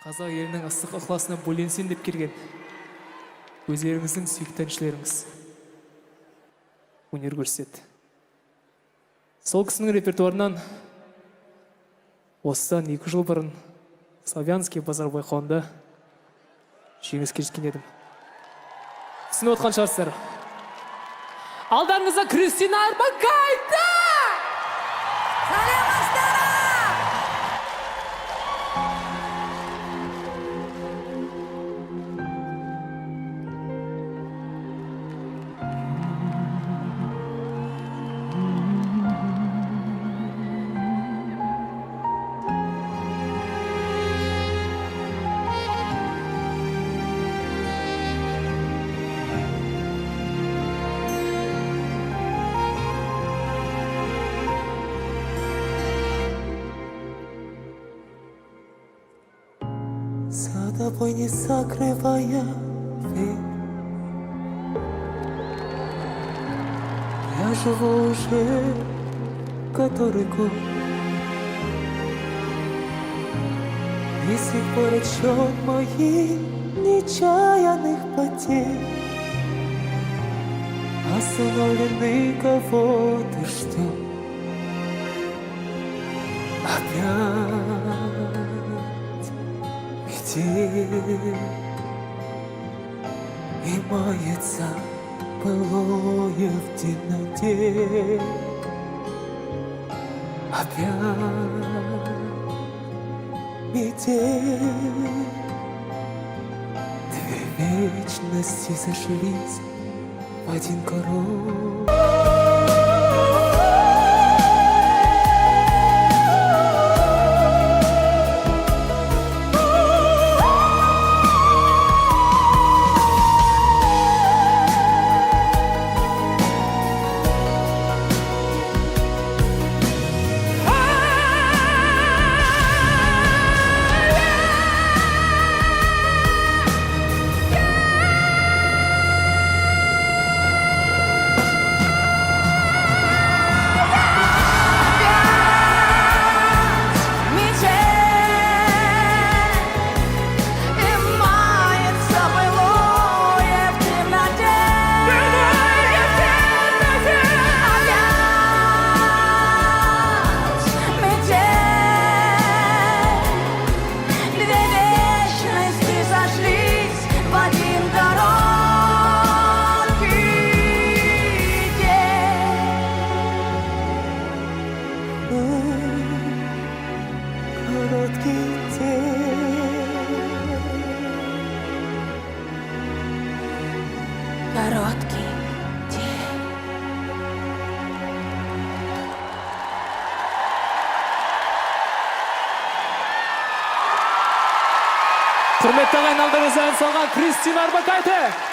қазақ елінің ыстық ықыласына бөленсем деп келген өздеріңіздің сүйікті әншілеріңіз өнер көрсетеді. Сол кісінің репертуарынан осыдан 2 жыл бұрын Славянский базар байқауында жеңіске жеткен едім. Түсініп отқан шығарсыздар. Алдарыңызда Кристина Орбакайте! За тобой не закрывая дверь, я живу уже который год, и с тех пор отсчет моих нечаянных потерь остановлены кого-то ждет опять. И мается былое в темноте. Опять метель. Две вечности сошлись в один короткий. Короткий день. Құрметті ағайын, алдарыңызда ән салған Кристина Орбакайте!